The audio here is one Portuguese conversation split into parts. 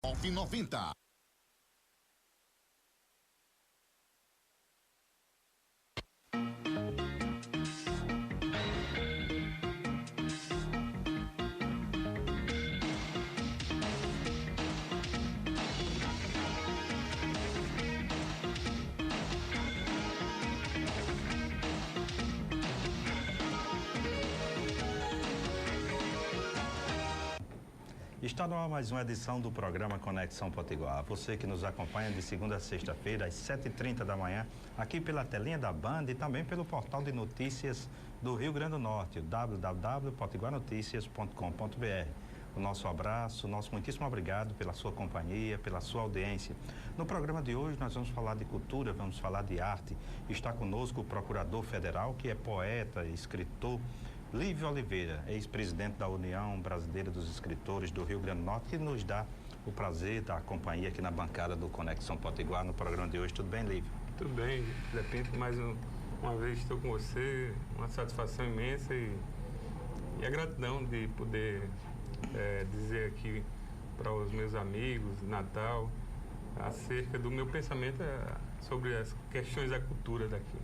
990. Está no ar mais uma edição do programa Conexão Potiguar. Você que nos acompanha de segunda a sexta-feira, às 7h30 da manhã, aqui pela telinha da Band e também pelo portal de notícias do Rio Grande do Norte, www.potiguarnoticias.com.br. O nosso abraço, o nosso muitíssimo obrigado pela sua companhia, pela sua audiência. No programa de hoje nós vamos falar de cultura, vamos falar de arte. Está conosco o procurador federal, que é poeta, escritor, Lívio Oliveira, ex-presidente da União Brasileira dos Escritores do Rio Grande do Norte, que nos dá o prazer da companhia aqui na bancada do Conexão Potiguar no programa de hoje. Tudo bem, Lívio? Tudo bem, Pinto, mais uma vez estou com você, uma satisfação imensa e a gratidão de poder dizer aqui para os meus amigos, Natal, acerca do meu pensamento sobre as questões da cultura daqui.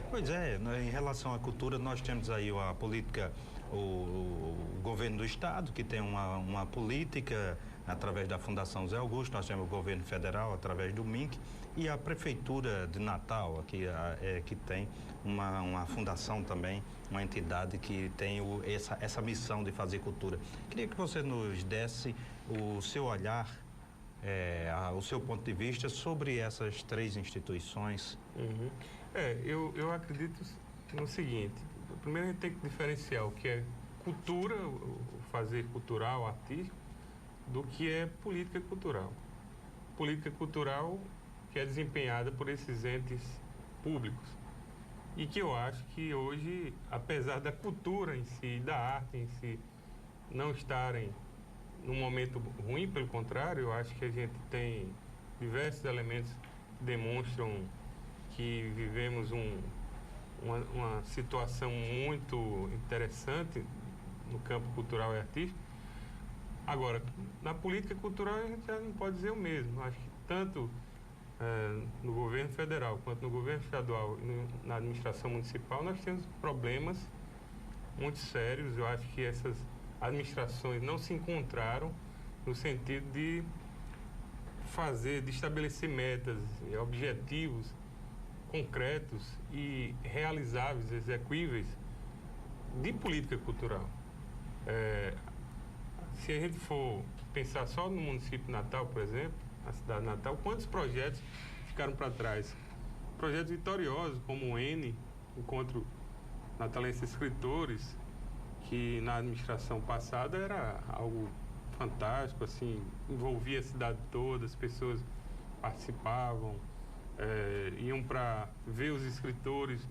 Pois é, em relação à cultura, nós temos aí a política, o governo do estado, que tem uma política através da Fundação Zé Augusto, nós temos o governo federal através do MINC e a prefeitura de Natal, aqui, que tem uma fundação também, uma entidade que tem essa missão de fazer cultura. Queria que você nos desse o seu olhar, o seu ponto de vista sobre essas três instituições. Uhum. Eu acredito no seguinte: primeiro a gente tem que diferenciar o que é cultura, o fazer cultural, artístico, do que é política cultural. Política cultural que é desempenhada por esses entes públicos e que eu acho que hoje, apesar da cultura em si, da arte em si, não estarem num momento ruim, pelo contrário, eu acho que a gente tem diversos elementos que demonstram que vivemos uma situação muito interessante no campo cultural e artístico. Agora, na política cultural a gente já não pode dizer o mesmo. Acho que tanto no governo federal quanto no governo estadual e na administração municipal nós temos problemas muito sérios. Eu acho que essas administrações não se encontraram no sentido de estabelecer metas e objetivos concretos e realizáveis, execuíveis de política cultural. Se a gente for pensar só no município de Natal, por exemplo, a cidade de Natal, quantos projetos ficaram para trás? Projetos vitoriosos como o Encontro Natalense Escritores, que na administração passada era algo fantástico, assim, envolvia a cidade toda, as pessoas participavam, iam para ver os escritores,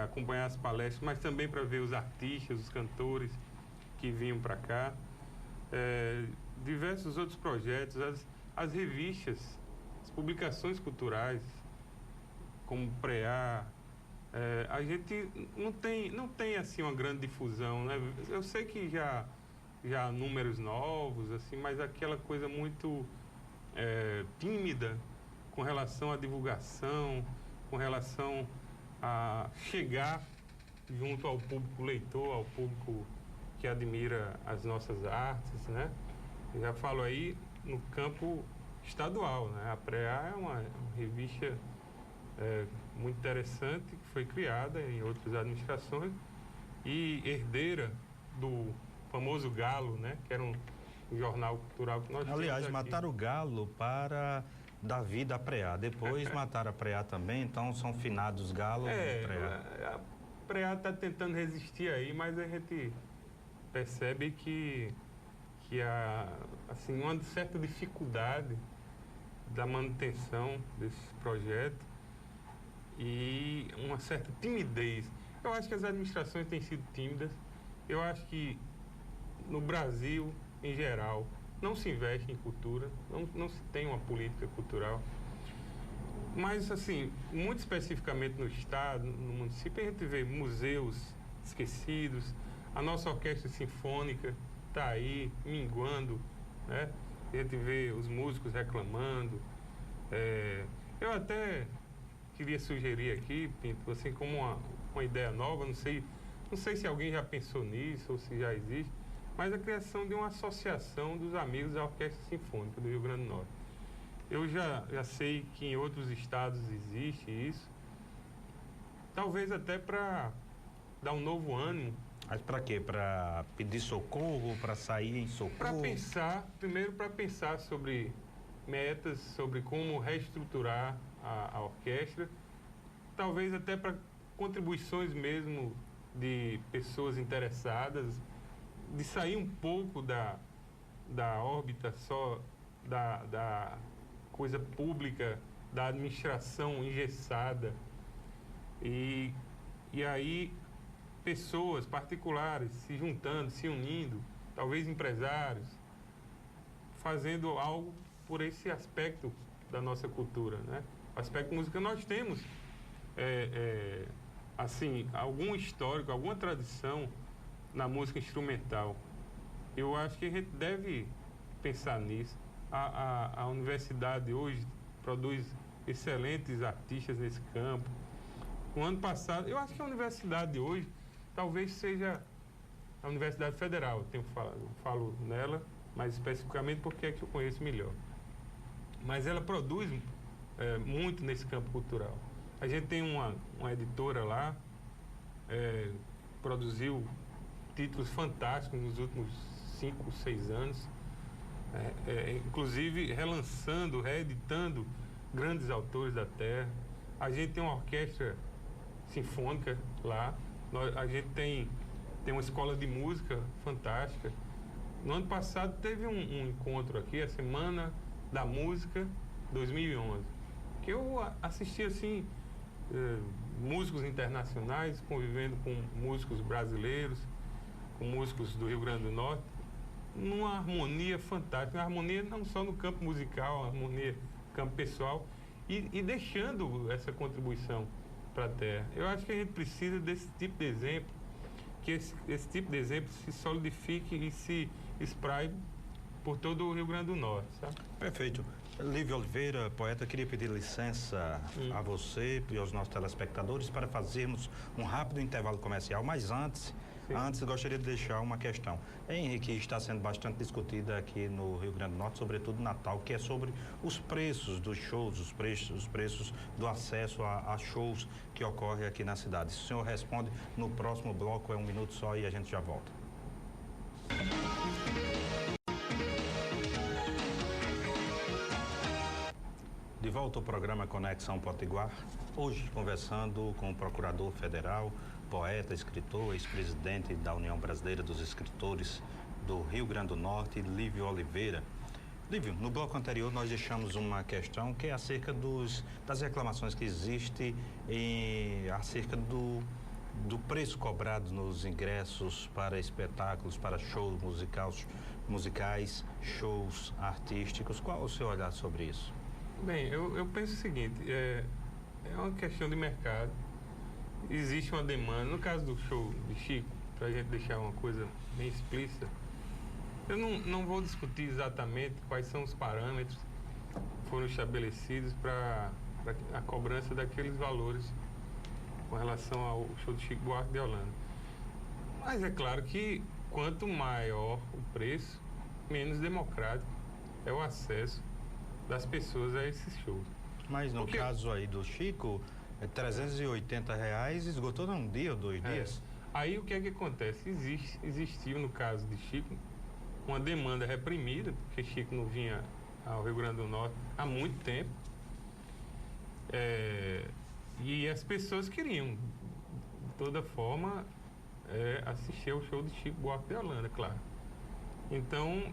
acompanhar as palestras, mas também para ver os artistas, os cantores que vinham para cá. Diversos outros projetos, as revistas, as publicações culturais, como Preá. A gente não tem assim uma grande difusão, né? Eu sei que já há números novos, assim, mas aquela coisa muito tímida com relação à divulgação, com relação a chegar junto ao público leitor, ao público que admira as nossas artes, né? Eu já falo aí no campo estadual, né? A Preá é uma revista muito interessante, que foi criada em outras administrações e herdeira do famoso Galo, né? Que era um jornal cultural que nós tínhamos aqui. Aliás, mataram o Galo para dar vida à Preá. Depois mataram a Preá também, então são finados Galo e Preá. A Preá está tentando resistir aí, mas a gente percebe que há assim, uma certa dificuldade da manutenção desse projeto e uma certa timidez. Eu acho que as administrações têm sido tímidas. Eu acho que no Brasil, em geral, não se investe em cultura, não se tem uma política cultural. Mas, assim, muito especificamente no estado, no município, a gente vê museus esquecidos, a nossa orquestra sinfônica está aí, minguando, né? a gente vê os músicos reclamando. Eu até queria sugerir aqui, Pinto, assim como uma ideia nova, não sei se alguém já pensou nisso ou se já existe, mas a criação de uma associação dos amigos da Orquestra Sinfônica do Rio Grande do Norte. Eu já sei que em outros estados existe isso, talvez até para dar um novo ânimo. Mas para quê? Para pedir socorro, para sair em socorro? Para pensar sobre metas, sobre como reestruturar a orquestra, talvez até para contribuições mesmo de pessoas interessadas, de sair um pouco da órbita só da coisa pública, da administração engessada. E aí pessoas particulares se juntando, se unindo, talvez empresários, fazendo algo por esse aspecto da nossa cultura, né? O aspecto música nós temos assim, algum histórico, alguma tradição na música instrumental. Eu acho que a gente deve pensar nisso. A universidade hoje produz excelentes artistas nesse campo. No ano passado, eu acho que a universidade hoje talvez seja a Universidade Federal. Eu falo nela, mais especificamente porque é que eu conheço melhor. Mas ela produz muito nesse campo cultural. A gente tem uma editora lá, produziu títulos fantásticos nos últimos 5, 6 anos, inclusive relançando, reeditando grandes autores da terra. A gente tem uma orquestra sinfônica lá, a gente tem uma escola de música fantástica. No ano passado teve um encontro aqui, a Semana da Música 2011, que eu assisti assim, músicos internacionais convivendo com músicos brasileiros, com músicos do Rio Grande do Norte, numa harmonia fantástica, uma harmonia não só no campo musical, uma harmonia no campo pessoal, e deixando essa contribuição para a terra. Eu acho que a gente precisa desse tipo de exemplo, que esse tipo de exemplo se solidifique e se espraie por todo o Rio Grande do Norte, sabe? Perfeito. Lívio Oliveira, poeta, queria pedir licença a você e aos nossos telespectadores para fazermos um rápido intervalo comercial, mas antes gostaria de deixar uma questão, que está sendo bastante discutida aqui no Rio Grande do Norte, sobretudo Natal, que é sobre os preços dos shows, os preços do acesso a shows que ocorrem aqui na cidade. Se o senhor responde no próximo bloco, é 1 minuto só e a gente já volta. De volta ao programa Conexão Potiguar, hoje conversando com o Procurador Federal, poeta, escritor, ex-presidente da União Brasileira dos Escritores do Rio Grande do Norte, Lívio Oliveira. Lívio, no bloco anterior nós deixamos uma questão que é acerca das reclamações que existem acerca do preço cobrado nos ingressos para espetáculos, para shows musicais, shows artísticos. Qual o seu olhar sobre isso? Bem, eu penso o seguinte, é uma questão de mercado, existe uma demanda. No caso do show de Chico, para a gente deixar uma coisa bem explícita, eu não vou discutir exatamente quais são os parâmetros que foram estabelecidos para a cobrança daqueles valores com relação ao show de Chico Buarque de Holanda. Mas é claro que quanto maior o preço, menos democrático é o acesso das pessoas a esses shows. Mas no caso aí do Chico, R$380 esgotou num dia ou 2 dias? Aí o que é que acontece? Existiu no caso de Chico uma demanda reprimida, porque Chico não vinha ao Rio Grande do Norte há muito tempo. E as pessoas queriam, de toda forma, assistir ao show de Chico Buarque de Holanda, claro. Então,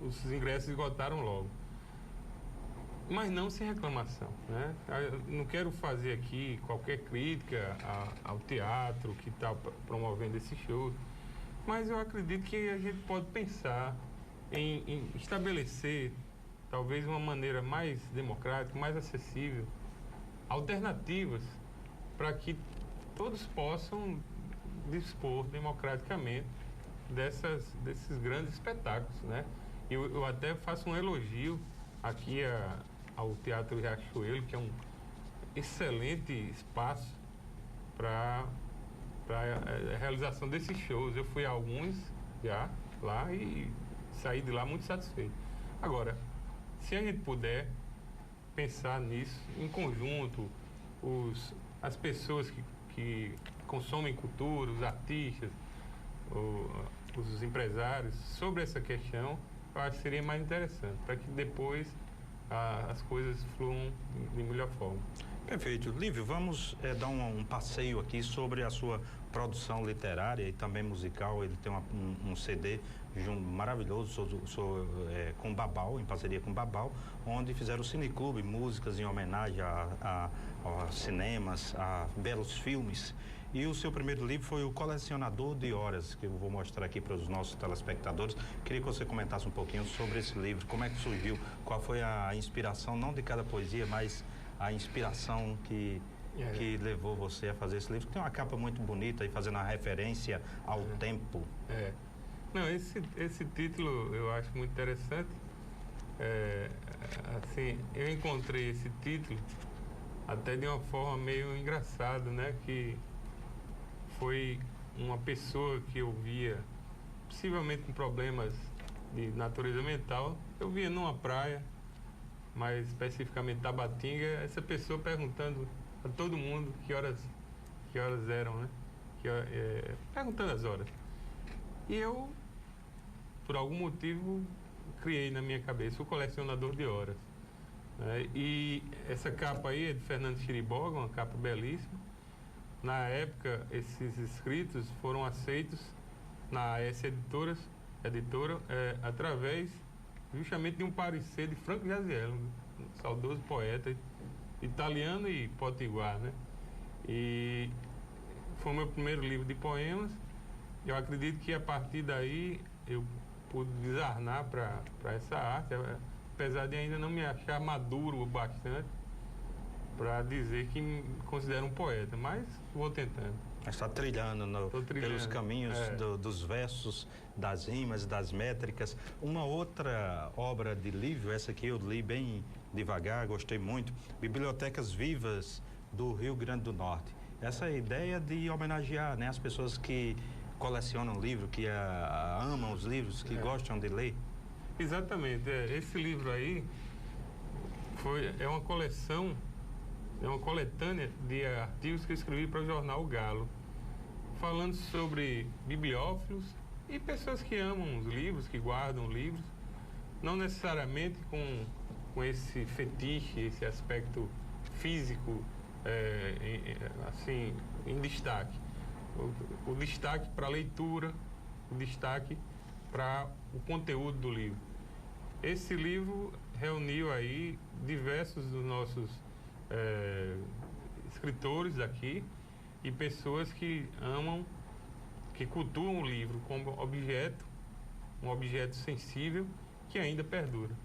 os ingressos esgotaram logo. Mas não sem reclamação, né? Eu não quero fazer aqui qualquer crítica ao teatro que está promovendo esse show, mas eu acredito que a gente pode pensar em estabelecer talvez uma maneira mais democrática, mais acessível, alternativas para que todos possam dispor democraticamente desses grandes espetáculos, né? Eu até faço um elogio aqui ao Teatro Riachuelo, que é um excelente espaço para a realização desses shows. Eu fui a alguns já lá e saí de lá muito satisfeito. Agora, se a gente puder pensar nisso em conjunto, as pessoas que consomem cultura, os artistas, os empresários, sobre essa questão, eu acho que seria mais interessante, para que depois as coisas fluam de melhor forma. Perfeito. Lívio, vamos dar um passeio aqui sobre a sua produção literária e também musical. Ele tem um CD maravilhoso com Babal, em parceria com Babal, onde fizeram o Cineclube, músicas em homenagem a cinemas, a belos filmes. E o seu primeiro livro foi O Colecionador de Horas, que eu vou mostrar aqui para os nossos telespectadores. Queria que você comentasse um pouquinho sobre esse livro, como é que surgiu, qual foi a inspiração, não de cada poesia, mas a inspiração que levou você a fazer esse livro, que tem uma capa muito bonita e fazendo a referência ao tempo. Não, esse título eu acho muito interessante. Assim, eu encontrei esse título até de uma forma meio engraçada, né? Que foi uma pessoa que eu via, possivelmente com problemas de natureza mental, eu via numa praia, mais especificamente Tabatinga, essa pessoa perguntando a todo mundo que horas eram, né? Perguntando as horas. E eu, por algum motivo, criei na minha cabeça o Colecionador de Horas, né? E essa capa aí é de Fernando Chiriboga, uma capa belíssima. Na época, esses escritos foram aceitos na AS Editora, através justamente de um parecer de Franco Jasiel, um saudoso poeta italiano e potiguar, né? E foi o meu primeiro livro de poemas. Eu acredito que a partir daí eu pude desarnar para essa arte, apesar de ainda não me achar maduro o bastante para dizer que me considero um poeta, mas vou tentando. Está trilhando pelos caminhos dos versos, das rimas, das métricas. Uma outra obra de Lívio, essa aqui eu li bem devagar, gostei muito, Bibliotecas Vivas do Rio Grande do Norte. Essa ideia de homenagear, né, as pessoas que colecionam livros, que amam os livros, que gostam de ler. Exatamente. Esse livro aí é uma coleção, é uma coletânea de artigos que eu escrevi para o jornal O Galo, falando sobre bibliófilos e pessoas que amam os livros, que guardam livros, não necessariamente com esse fetiche, esse aspecto físico, assim, em destaque. O destaque para a leitura, o destaque para o conteúdo do livro. Esse livro reuniu aí diversos dos nossos escritores daqui e pessoas que amam, que cultuam o livro como objeto, um objeto sensível que ainda perdura.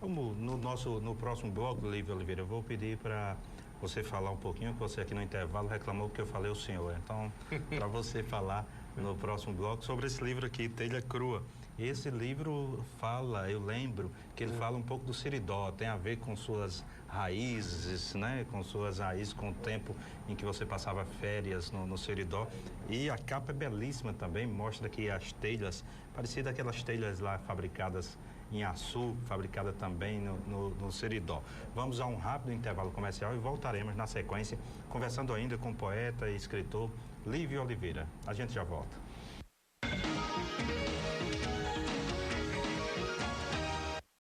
No próximo bloco, Lívio Oliveira, eu vou pedir para você falar um pouquinho, que você aqui no intervalo reclamou que eu falei o senhor. Então, para você falar no próximo bloco sobre esse livro aqui, Telha Crua. Esse livro fala, eu lembro, que ele fala um pouco do Seridó, tem a ver com suas raízes, né? Com suas raízes, com o tempo em que você passava férias no Seridó. E a capa é belíssima também, mostra que as telhas, parecidas aquelas telhas lá fabricadas em açu, fabricada também no Seridó. Vamos a um rápido intervalo comercial e voltaremos na sequência, conversando ainda com o poeta e escritor Lívio Oliveira. A gente já volta.